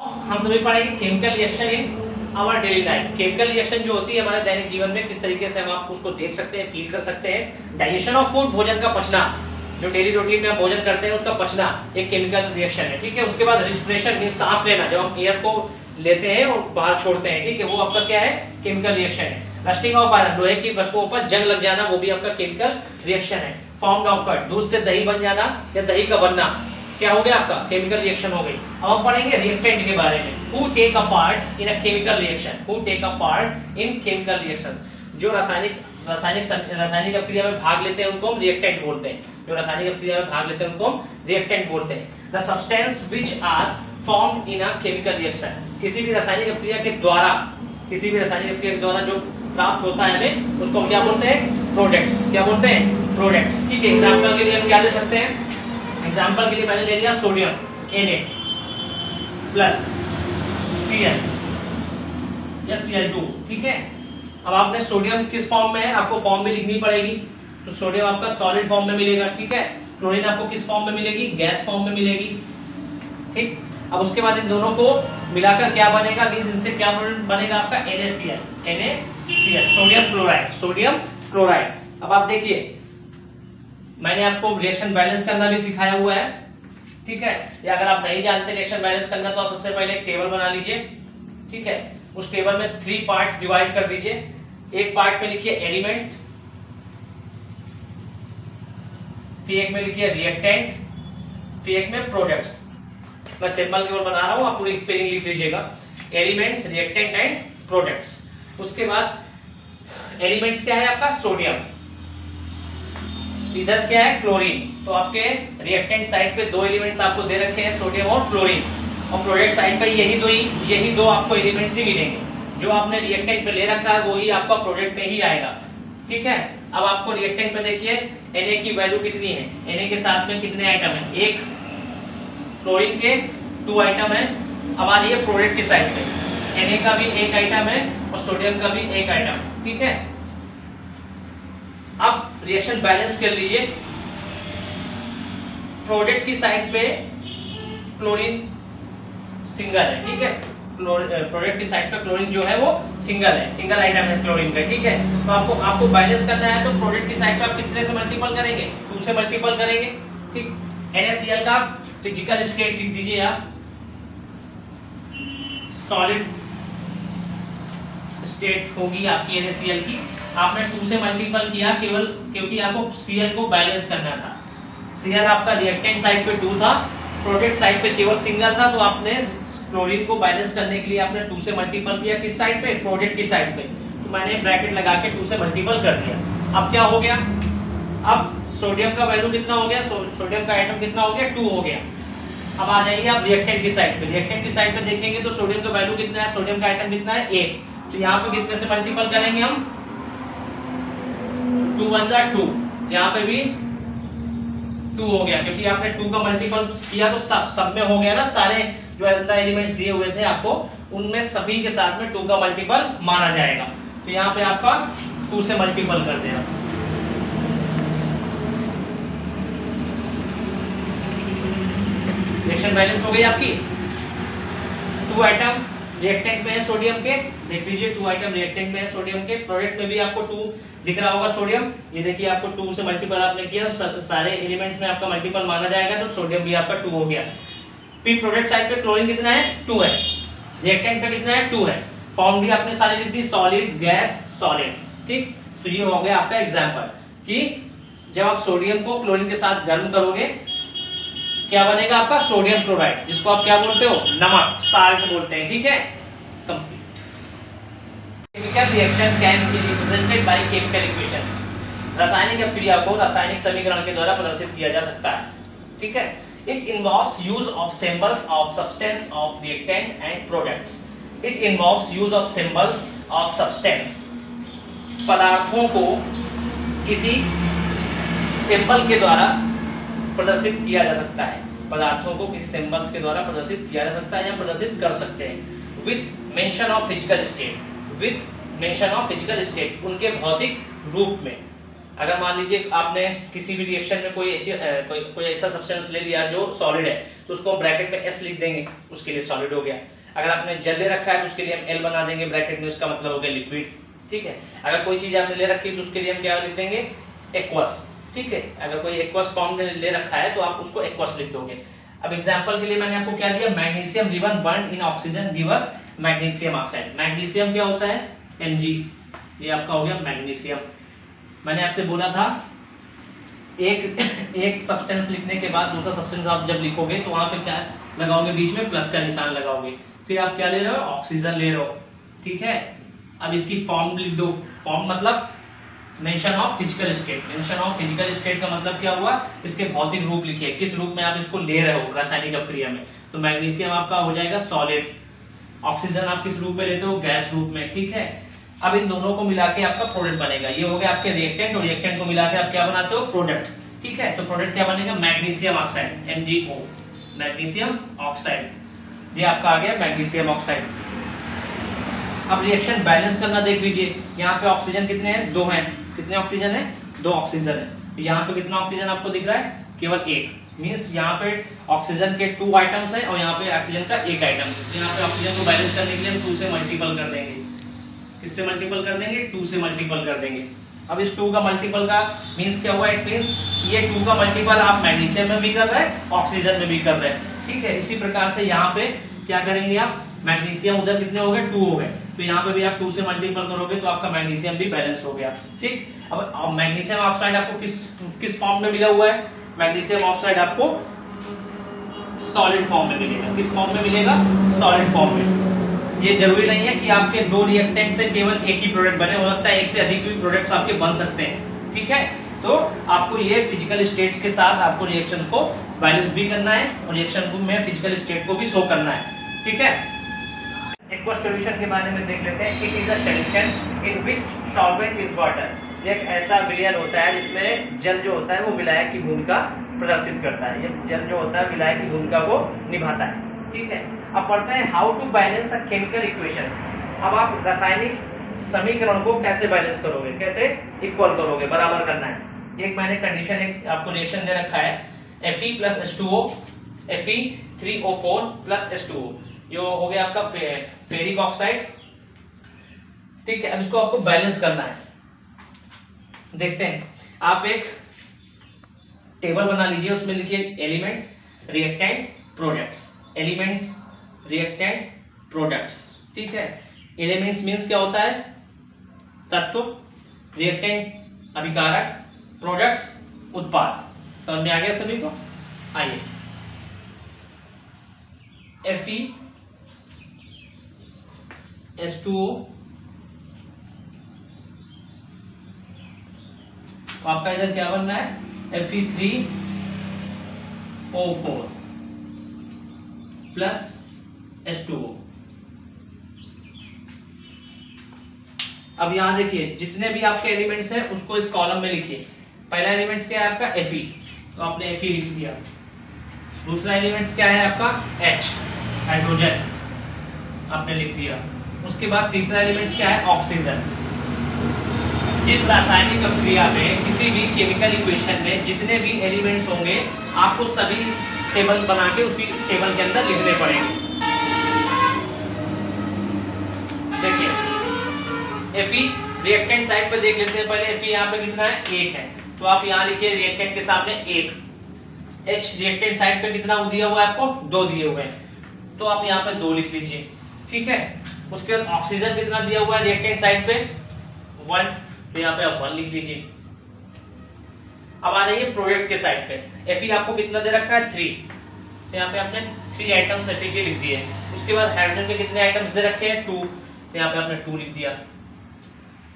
हम सभी पढ़ेंगे chemical reaction in our daily life. Chemical reaction जो होती है हमारे दैनिक जीवन में, किस तरीके से हम आपको उसको देख सकते हैं, फील कर सकते हैं। डाइजेशन ऑफ फूड, भोजन का पचना, जो डेली रूटीन में हम भोजन करते हैं उसका पचना एक केमिकल रिएक्शन है, ठीक है। उसके बाद रिस्पिरेशन मीन सांस लेना, जब हम एयर को लेते हैं और बाहर छोड़ते हैं, ठीक है, वो आपका क्या है, केमिकल रिएक्शन है। रस्टिंग ऑफ आयरन, लोहे की वस्तुओं पर जंग लग जाना, वो भी आपका केमिकल रिएक्शन है। फॉर्म्ड ऑफ कर्ड, दूध से दही बन जाना या दही का बनना, क्या हो गया आपका, केमिकल रिएक्शन हो गई। अब हम पढ़ेंगे रिएक्टेंट के बारे में। Who take a part in a chemical reaction, who take a part in chemical reaction, जो रासायनिक अभिक्रिया में भाग लेते हैं उनको हम रिएक्टेंट बोलते हैं। जो रासायनिक अभिक्रिया में भाग लेते हैं उनको हम रिएक्टेंट बोलते हैं। The substance which are formed in a chemical reaction, किसी भी रासायनिक अभिक्रिया के द्वारा जो प्राप्त होता है हमें, उसको हम क्या बोलते हैं, प्रोडक्ट्स। क्या बोलते हैं, प्रोडक्ट्स, ठीक है। एग्जाम्पल के लिए हम क्या ले सकते हैं, एग्जाम्पल के लिए मैंने ले लिया सोडियम Na प्लस Cl या Cl2, ठीक है। अब आपने सोडियम किस फॉर्म में है, आपको फॉर्म भी लिखनी पड़ेगी, तो सोडियम आपका सॉलिड फॉर्म में मिलेगा, ठीक है। क्लोरीन आपको किस फॉर्म में मिलेगी, गैस फॉर्म में मिलेगी, ठीक। अब उसके बाद इन दोनों को मिलाकर क्या बनेगा, मींस इससे क्या बनेगा आपका NaCl, सोडियम क्लोराइड। अब आप देखिए, मैंने आपको रिएक्शन बैलेंस करना भी सिखाया हुआ है, ठीक है। या अगर आप नहीं जानते रिएक्शन बैलेंस करना, तो आप सबसे पहले एक टेबल बना लीजिए, ठीक है। उस टेबल में 3 पार्ट्स डिवाइड कर दीजिए। एक पार्ट पे लिखिए एलिमेंट, फिर एक में लिखिए रिएक्टेंट, फिर एक में प्रोडक्ट्स। मैं सिंबल केवल बना रहा हूं, आप पूरी स्पेलिंग लिख लीजिएगा, एलिमेंट्स, रिएक्टेंट एंड प्रोडक्ट्स। उसके बाद एलिमेंट्स क्या है आपका, सोडियम, इधर क्या है, क्लोरीन। तो आपके रिएक्टेंट साइड पे 2 एलिमेंट्स आपको दे रखे हैं, सोडियम और क्लोरीन। और प्रोडक्ट साइड पे यही दो आपको एलिमेंट्स ही मिलेंगे। जो आपने रिएक्टेंट पे ले रखा है वही आपका प्रोडक्ट में ही आएगा, ठीक है। अब आपको रिएक्टेंट पे देखिए Na की वैल्यू कितनी है, Na के साथ में कितने आइटम है, एक, क्लोरीन के 2 आइटम है। अब आ रही है प्रोडक्ट की साइड पे, Na का भी 1 आइटम है और सोडियम का भी 1 आइटम, ठीक है। अब रिएक्शन बैलेंस कर लीजिए। प्रोडक्ट की साइड पे क्लोरीन सिंगल है, ठीक है। प्रोडक्ट की साइड पे क्लोरीन जो है वो सिंगल है, सिंगल आइटम है क्लोरीन का, ठीक है। तो आपको बैलेंस करना है, तो प्रोडक्ट की साइड पे आप कितने से मल्टीपल करेंगे, 2 से मल्टीपल करेंगे, ठीक। NaCl का फिजिकल स्टेट लिख दीजिए आप, सॉलिड स्टेट होगी आपकी NaCl की। आपने 2 से मल्टीपल किया केवल क्योंकि आपको Cl को बैलेंस करना था। Cl आपका रिएक्टेंट साइड पे 2 था, प्रोडक्ट साइड पे केवल सिंगल था, तो आपने क्लोरीन को बैलेंस करने के लिए आपने 2 से मल्टीपल किया, किस साइड पे, प्रोडक्ट की साइड पे। तो मैंने ब्रैकेट लगा के 2 से मल्टीपल कर दिया। अब क्या हो गया, अब सोडियम का वैल्यू कितना हो गया, सोडियम का आइटम कितना हो गया, 2 हो गया। अब आ जाइए आप रिएक्टेंट की साइड पे। रिएक्टेंट की साइड पे देखेंगे तो सोडियम का वैल्यू कितना है, सोडियम का आइटम कितना है, 1। तो यहाँ पे कितने से मल्टीपल करेंगे हम, 2 1 जा 2, यहाँ पे भी 2 हो गया, क्योंकि आपने 2 का मल्टीपल किया तो सब में हो गया ना, सारे जो अंदर एलिमेंट्स दिए हुए थे आपको, उनमें सभी के साथ में 2 का मल्टीपल माना जाएगा। तो यहाँ पे आपका 2 से मल्टीपल कर देना। रिएक्शन बैलेंस हो गई आपकी। 2 आइटम रिएक्टेंट में है सोडियम के, देख लीजिए 2 आइटम रिएक्टेंट में है सोडियम के। प्रोडक्ट में भी आपको 2 दिख रहा होगा सोडियम, ये देखिए आपको 2 से मल्टीपल आपने किया, सारे एलिमेंट्स में आपका मल्टीपल माना जाएगा, तो सोडियम भी आपका 2 हो गया। फिर प्रोडक्ट साइड पे क्लोरीन कितना है, 2 है, रिएक्टेंट पे कितना है, 2 है। फॉर्म भी आपने सारी लिख दी, सॉलिड, गैस, सॉलिड, ठीक। तो ये हो गया आपका एग्जाम्पल कि जब आप सोडियम को क्लोरीन के साथ गर्म करोगे क्या बनेगा आपका, सोडियम क्लोराइड, जिसको आप क्या बोलते हो, नमक, साल्ट बोलते हैं, ठीक है। Complete. Chemical reaction can be represented by chemical equation, रासायनिक अभिक्रिया को रासायनिक समीकरण के द्वारा प्रदर्शित किया जा सकता है, ठीक है। It involves use of symbols of substance of reactant and products. It involves use of symbols of substance, पदार्थों को किसी सिंबल के द्वारा प्रदर्शित किया जा सकता है, पदार्थों को किसी सिंबल्स के द्वारा प्रदर्शित किया जा सकता है या प्रदर्शित कर सकते हैं। With mention of physical state, with mention of physical state, उनके भौतिक रूप में, अगर मान लीजिए आपने किसी भी रिएक्शन में कोई ऐसा सब्सटेंस ले लिया जो सॉलिड है, तो उसको ब्रैकेट में S लिख देंगे, उसके लिए सॉलिड हो गया। अगर आपने जेल ले रखा है तो उसके लिए हम L बना देंगे ब्रैकेट में, उसका मतलब हो गया लिक्विड। ठीक है, अगर कोई चीज आपने ले रखी है तो उसके लिए हम क्या लिख देंगे, एक्वस। ठीक है, अगर कोई एक्वस फॉर्म में ले रखा है तो आप उसको एक्वस लिख दोगे। अब एग्जांपल के लिए मैंने आपको क्या दिया, magnesium given burn in oxygen give us magnesium oxide. Magnesium क्या होता है, Mg, ये आपका हो गया मैग्नीशियम। मैंने आपसे बोला था एक सब्सटेंस लिखने के बाद दूसरा सब्सटेंस आप जब लिखोगे तो वहां पे क्या लगाओगे, बीच में प्लस का निशान लगाओगे, फिर आप क्या ले रहे हो, ऑक्सीजन ले रहे हो। ठीक है, अब इसकी फॉर्म लिख दो। फॉर्म मतलब mention of physical state. Mention of physical state का मतलब क्या हुआ, इसके भौतिक रूप लिखिए, किस रूप में आप इसको ले रहे हो रासायनिक अभिक्रिया में। तो मैग्नीशियम आपका हो जाएगा सॉलिड, ऑक्सीजन आप किस रूप में लेते हो, गैस रूप में। ठीक है, अब इन दोनों को मिला के आपका प्रोडक्ट बनेगा। ये हो गया आपके रिएक्टेंट, और रिएक्टेंट को मिला के आप क्या बनाते हो, प्रोडक्ट। ठीक है, तो प्रोडक्ट क्या बनेगा, magnesium oxide, MgO, magnesium oxide. ये आपका आ गया मैग्नीशियम ऑक्साइड। अब रिएक्शन बैलेंस करना देख लीजिए, यहाँ पे ऑक्सीजन कितने हैं, 2 हैं। कितने ऑक्सीजन है, 2 ऑक्सीजन है। यहाँ पे कितना ऑक्सीजन आपको दिख रहा है, केवल 1। मीन्स यहाँ पे ऑक्सीजन के 2 आइटम्स है और यहाँ पे ऑक्सीजन का 1 आइटम है। यहाँ पे ऑक्सीजन को बैलेंस करने के लिए 2 से मल्टीपल कर देंगे। किससे मल्टीपल कर देंगे, 2 से मल्टीपल कर देंगे। अब इस 2 का मल्टीपल का मीन्स क्या हुआ, इट मीन्स ये 2 का मल्टीपल आप मैग्नीशियम में भी कर रहे हैं, ऑक्सीजन में भी कर रहे हैं। ठीक है, इसी प्रकार से यहाँ पे क्या करेंगे आप, मैग्नीशियम उधर कितने हो गए, 2 हो गए, तो यहाँ पे भी आप 2 से मल्टीपल करोगे तो आपका मैग्नीशियम भी बैलेंस हो गया। ठीक, अब मैग्नीशियम ऑक्साइड आपको किस फॉर्म में मिला हुआ है, मैग्नीशियम ऑक्साइड आपको सॉलिड फॉर्म में मिलेगा। किस फॉर्म में मिलेगा, सॉलिड फॉर्म में। ये जरूरी नहीं है कि आपके 2 रिएक्टेंट से केवल एक ही प्रोडक्ट बने, हो सकता है एक से अधिक भी प्रोडक्ट्स आपके बन सकते हैं। ठीक है, तो आपको ये फिजिकल स्टेट्स के साथ आपको रिएक्शन को बैलेंस भी करना है और रिएक्शन में फिजिकल स्टेट को भी शो करना है। ठीक है, एक्वस सॉल्यूशन के बारे में देख लेते हैं। It is a solution in which solvent is water. एक ऐसा विलयन होता है जिसमें जल जो होता है वो विलायक की भूमिका प्रदर्शित करता है। ये जल जो होता है विलायक की भूमिका को निभाता है। ठीक है, अब पढ़ते हैं how to balance a chemical equations. अब आप रासायनिक समीकरण को कैसे बैलेंस करोगे, कैसे इक्वल करोगे, बराबर करना है। एक मैंने कंडीशन, एक आपको रिएक्शन दे रखा है, Fe plus H2O, Fe3O4 plus H2O, ये हो गया आपका फेरिक ऑक्साइड। ठीक है, अब इसको आपको बैलेंस करना है। देखते हैं, आप एक टेबल बना लीजिए, उसमें लिखिए elements, reactants, products. Elements, reactant, products. ठीक है, एलिमेंट्स मीन्स क्या होता है, तत्व, रिएक्टेंट अभिकारक, प्रोडक्ट्स उत्पाद। समझ में आ गया सभी को। आइए, Fe H2O, आपका इधर क्या बनना है, Fe3O4 प्लस H2O। अब यहां देखिए, जितने भी आपके एलिमेंट्स हैं उसको इस कॉलम में लिखिए। पहला एलिमेंट्स क्या है आपका, Fe, तो आपने Fe लिख दिया। दूसरा एलिमेंट्स क्या है आपका, H, हाइड्रोजन, आपने लिख दिया। उसके बाद तीसरा एलिमेंट्स क्या है, ऑक्सीजन। इस रासायनिक अभिक्रिया में किसी भी केमिकल इक्वेशन में जितने भी एलिमेंट्स होंगे आपको सभी टेबल बना के उसी टेबल के अंदर लिखने पड़ेंगे। देखिए, Fe रिएक्टेंट साइड पे देख लेते हैं पहले। Fe यहाँ पे कितना है, 1 है, तो आप यहाँ लिखिए रिएक्टेंट के सामने 1। H रिएक्टेंट साइड पे कितना दिया हुआ है आपको, 2 दिए हुए हैं, तो आप यहाँ पे 2 लिख लीजिए। ठीक है, उसके बाद ऑक्सीजन कितना दिया हुआ है रिएक्टेंट साइड पे, 1, तो यहाँ पे आप 1 लिख लीजिए। अब आ जाइए प्रोडक्ट के साइड पे। Fe आपको कितना दे रखा है, 3, तो यहाँ पे आपने 3 आइटम्स Fe के लिख दिए। उसके बाद हाइड्रोजन के कितने आइटम्स दे रखे हैं, 2, तो यहाँ पे आपने 2 लिख दिया।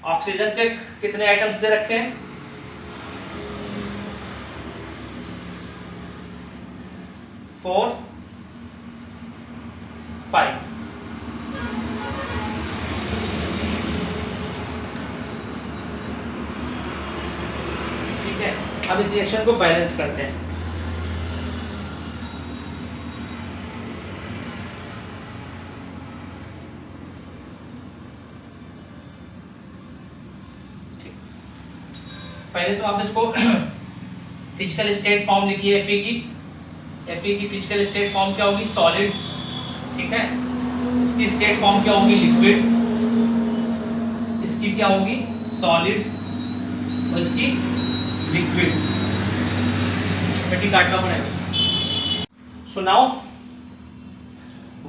ऑक्सीजन के कितने आइटम्स दे रखे हैं, 4, 5। ठीक है, अब इस रिएक्शन को बैलेंस करते हैं। पहले तो आप इसको फिजिकल स्टेट फॉर्म लिखिए Fe की। Fe की फिजिकल स्टेट फॉर्म क्या होगी? सॉलिड। ठीक है, इसकी स्टेट फॉर्म क्या होगी? लिक्विड। इसकी क्या होगी? सॉलिड और इसकी लिक्विड। काटना पड़ेगा। So now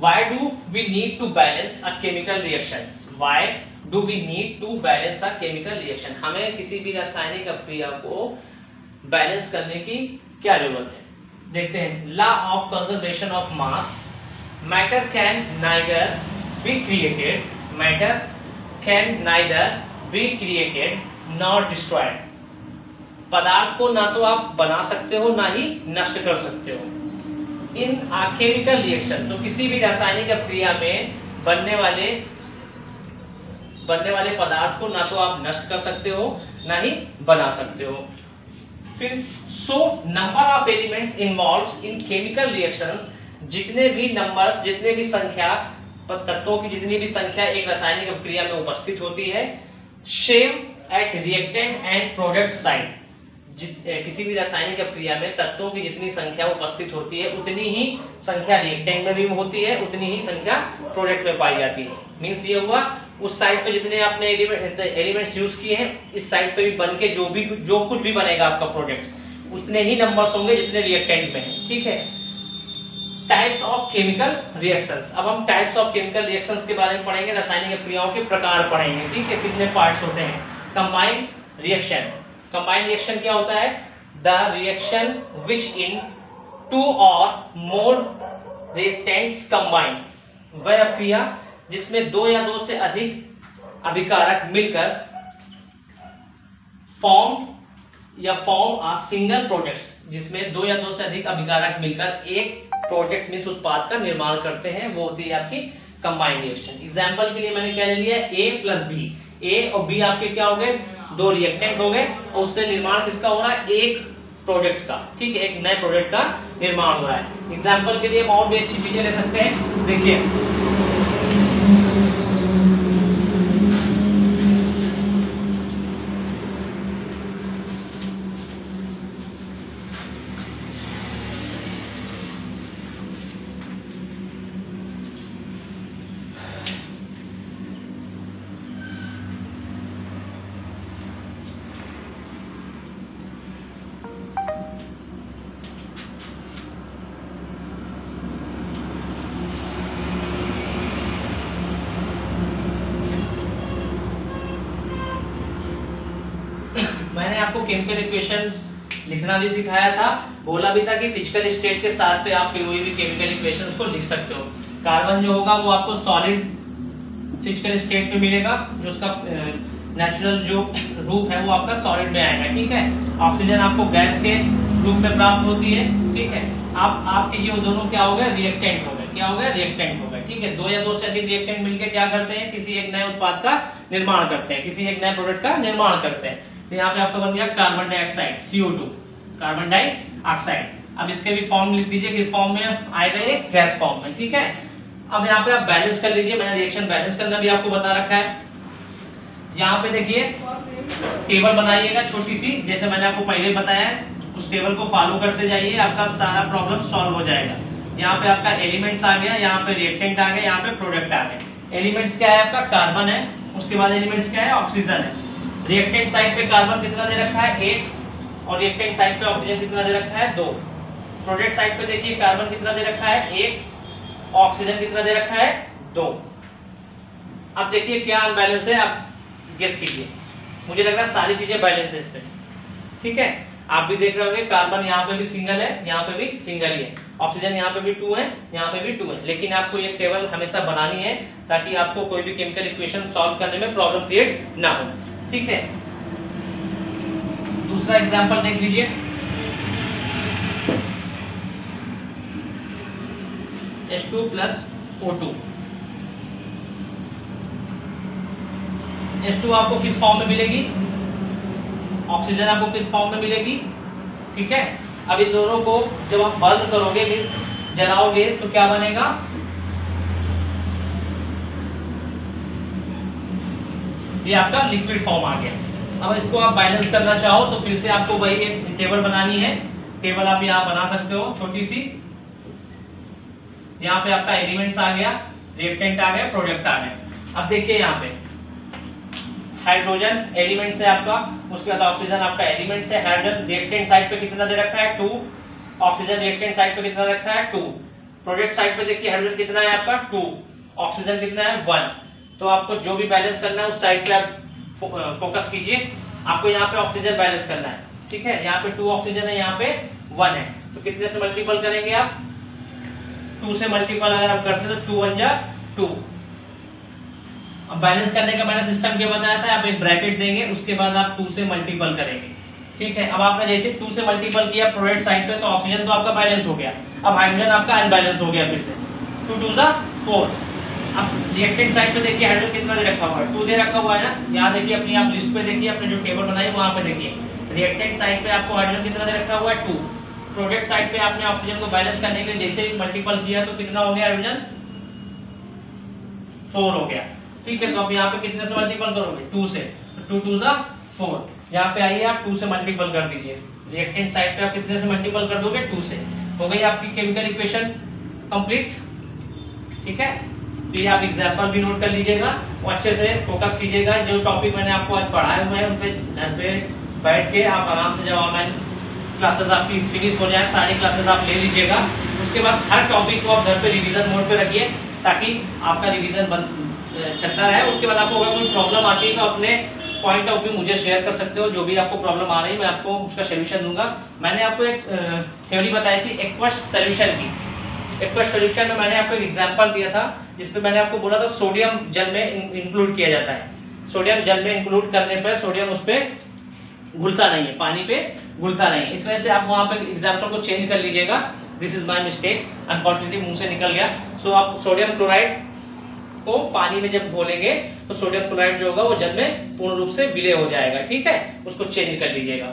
why do we need to balance a chemical reactions? Why do we need to balance a chemical reaction? हमें किसी भी रासायनिक अभिक्रिया को बैलेंस करने की क्या जरूरत है? देखते हैं। Law of conservation of mass. Matter can neither be created, matter can neither be created not destroyed. पदार्थ को ना तो आप बना सकते हो ना ही नष्ट कर सकते हो। इन केमिकल रिएक्शन, तो किसी भी रासायनिक अभिक्रिया में बनने वाले पदार्थ को ना तो आप नष्ट कर सकते हो ना ही बना सकते हो। फिर so number of elements involved in chemical reactions, जितने भी नंबर्स, जितने भी संख्या, तत्वों की जितनी भी संख्या एक रासायनिक अभिक्रिया में उपस्थित होती है, same at reactant and product side. किसी भी रासायनिक अभिक्रिया में तत्वों की जितनी संख्या उपस्थित होती है उतनी ही संख्या रिएक्टेंट में भी होती है, उतनी ही संख्या प्रोडक्ट में पाई जाती है। मींस ये हुआ उस साइड पे जितने आपने एलिमेंट्स यूज किए हैं, इस साइड पे भी बन के जो कुछ भी बनेगा आपका प्रोडक्ट उतने ही नंबर्स होंगे जितने रिएक्टेंट में है। ठीक है। Types of chemical reactions. अब हम टाइप्स ऑफ केमिकल रिएक्शंस के बारे में पढ़ेंगे, रासायनिक अभिक्रियाओं के प्रकार पढ़ेंगे। ठीक है, कितने पार्ट्स होते हैं। Combined reaction. कंबाइंड रिएक्शन क्या होता है? The reaction which in two or more reactants combine. वह अभिक्रिया जिसमें दो या दो से अधिक अभिकारक मिलकर फॉर्म आ सिंगल प्रोडक्ट्स, जिसमें दो या दो से अधिक अभिकारक मिलकर एक प्रोडक्ट मींस उत्पाद का निर्माण करते हैं, वो होती है आपकी कंबाइंड रिएक्शन। एग्जांपल के लिए मैंने क्या ले लिया? A plus B. A और B आपके क्या हो गए? दो रिएक्टेंट हो गए और उससे निर्माण किसका हो रहा है? एक प्रोडक्ट का। ठीक है, एक नए प्रोडक्ट का निर्माण हो रहा है। एग्जांपल के लिए हम और भी अच्छी चीजें ले सकते हैं। देखिए मैंने आपको केमिकल इक्वेशंस लिखना भी सिखाया था, बोला भी था कि फिजिकल स्टेट के साथ पे आप कोई भी केमिकल इक्वेशंस को लिख सकते हो। कार्बन जो होगा वो आपको सॉलिड फिजिकल स्टेट पे मिलेगा, जो उसका नेचुरल जो रूप है वो आपका सॉलिड में आएगा। ठीक है, ऑक्सीजन आपको गैस के रूप में प्राप्त होती है। ठीक है, आपके ये दोनों क्या हो गए? रिएक्टेंट हो गए। क्या हो गए? रिएक्टेंट हो गए। ठीक है, दो या दो से अधिक रिएक्टेंट मिलकर क्या करते हैं? किसी एक नए उत्पाद का निर्माण करते हैं, किसी एक नए प्रोडक्ट का निर्माण करते हैं। तो यहाँ पे आपका बन गया carbon dioxide, CO2, carbon dioxide. अब इसके भी फॉर्म लिख दीजिए, किस फॉर्म में आएगा? ये गैस फॉर्म में। ठीक है, अब यहाँ पे आप बैलेंस कर लीजिए। मैंने रिएक्शन बैलेंस करना भी आपको बता रखा है। यहाँ पे देखिए टेबल बनाइएगा छोटी सी, जैसे मैंने आपको पहले बताया है, उस टेबल को फॉलो करते जाइए, आपका सारा प्रॉब्लम सॉल्व हो जाएगा। यहाँ पे आपका एलिमेंट्स आ गया, यहाँ पे रिएक्टेंट आ गए, यहाँ पे प्रोडक्ट आ गए। एलिमेंट्स क्या है आपका? कार्बन है, उसके बाद एलिमेंट्स क्या है? ऑक्सीजन है। रिएक्टेंट साइड पे कार्बन कितना दे रखा है? 1, और रिएक्टेंट साइड पे ऑक्सीजन कितना दे रखा है? 2। प्रोडक्ट साइड पे देखिए कार्बन कितना दे रखा है? 1, ऑक्सीजन कितना दे रखा है? 2। अब देखिए क्या अनबैलेंस है, आप गेस कीजिए। मुझे लग रहा है सारी चीजें बैलेंस है इसमें। ठीक है, आप भी देख रहे होंगे कार्बन यहाँ पे भी सिंगल है, यहाँ पे भी सिंगल ही है, ऑक्सीजन यहाँ पे भी 2 है, यहाँ पे भी 2 है। लेकिन आपको ये टेबल हमेशा बनानी है ताकि आपको कोई भी केमिकल इक्वेशन सॉल्व करने में प्रॉब्लम क्रिएट ना हो। ठीक है, दूसरा एग्जांपल देख लीजिए। H2 plus O2। H2 आपको किस फॉर्म में मिलेगी? ऑक्सीजन आपको किस फॉर्म में मिलेगी? ठीक है, अब इन दोनों को जब आप बंद करोगे, मींस जलाओगे, तो क्या बनेगा? ये आपका लिक्विड फॉर्म आ गया। अब इसको आप बैलेंस करना चाहो तो फिर से आपको वही एक टेबल बनानी है। टेबल आप यहाँ बना सकते हो छोटी सी। यहाँ पे आपका एलिमेंट्स आ गया, रिएक्टेंट आ गया, प्रोडक्ट आ गया। अब देखिए यहाँ पे हाइड्रोजन एलिमेंट्स है आपका, उसके बाद ऑक्सीजन आपका एलिमेंट्स है। हाइड्रोजन रिएक्टेंट साइड पे कितना दे रखा है 2, ऑक्सीजन रिएक्टेंट साइड पे कितना रखा है 2, प्रोडक्ट साइड पे देखिए हाइड्रोजन कितना है आपका 2, ऑक्सीजन कितना है 1। तो आपको जो भी बैलेंस करना है उस साइड पे आप फोकस कीजिए। आपको यहाँ पे ऑक्सीजन बैलेंस करना है, ठीक है। यहाँ पे 2 ऑक्सीजन है, यहाँ पे 1 है, तो कितने से मल्टीपल करेंगे आप 2 से मल्टीपल अगर आप करते हैं तो 2 1 जा 2। अब बैलेंस करने का मैंने सिस्टम क्या बताया था, आप एक ब्रैकेट देंगे, उसके बाद आप 2 से मल्टीपल करेंगे, ठीक है। अब आपने जैसे 2 से मल्टीपल किया प्रोडक्ट साइड पे तो ऑक्सीजन तो आपका बैलेंस हो गया। अब हाइड्रोजन आपका अनबैलेंस हो गया फिर से 2 2 जा 4। अब रिएक्टेंट साइड पे देखिए हाइड्रोजन कितना दे रखा हुआ है 2 दे रखा हुआ है ना। यहाँ देखिए अपनी आप लिस्ट पे देखिए, अपने जो टेबल बनाई वहां पे देखिए रिएक्टेंट साइड पे आपको हाइड्रोजन कितना दे रखा हुआ है 2। प्रोडक्ट साइड पे आपने ऑक्सीजन को बैलेंस करने के लिए जैसे मल्टीपल किया तो कितना हो गया हाइड्रोजन 4 हो गया, ठीक है। तो अब यहाँ पे कितने से मल्टीपल करोगे 2 से, 2 2 जा 4। यहाँ पे आइए आप 2 से मल्टीपल कर दीजिए। रिएक्टेंट साइड पे आप कितने से मल्टीपल कर दोगे 2 से। हो गई आपकी केमिकल इक्वेशन कंप्लीट, ठीक है। तो ये आप एग्जांपल भी नोट कर लीजिएगा और अच्छे से फोकस कीजिएगा। जो टॉपिक मैंने आपको आज पढ़ाए हुए हैं उन पे घर पे बैठ के आप आराम से, जब ऑनलाइन क्लासेस आपकी फिनिश हो जाए, सारी क्लासेस आप ले लीजिएगा। उसके बाद हर टॉपिक को आप घर पे रिवीजन मोड पे रखिए ताकि आपका रिवीजन चलता रहे। उसके बाद आपको अगर कोई प्रॉब्लम आती है तो अपने पॉइंट ऑफ व्यू मुझे शेयर कर सकते हो। जो भी आपको प्रॉब्लम आ रही है मैं आपको उसका सोल्यूशन दूंगा। मैंने आपको एक थ्योरी बताई थी एक्वस सोल्यूशन की। एक्वस सोल्यूशन में मैंने आपको एक एग्जांपल दिया था जिसमें मैंने आपको बोला था सोडियम जल में इंक्लूड किया जाता है। सोडियम जल में इंक्लूड करने पर सोडियम उस पर घुलता नहीं है, पानी पे घुलता नहीं है। इस वजह से आप वहां पे एग्जांपल को चेंज कर लीजिएगा। This is my mistake, unfortunately मुंह से निकल गया। सो आप सोडियम क्लोराइड को पानी में जब घोलेंगे तो सोडियम क्लोराइड जो होगा वो जल में पूर्ण रूप से विलय हो जाएगा, ठीक है। उसको चेंज कर लीजिएगा।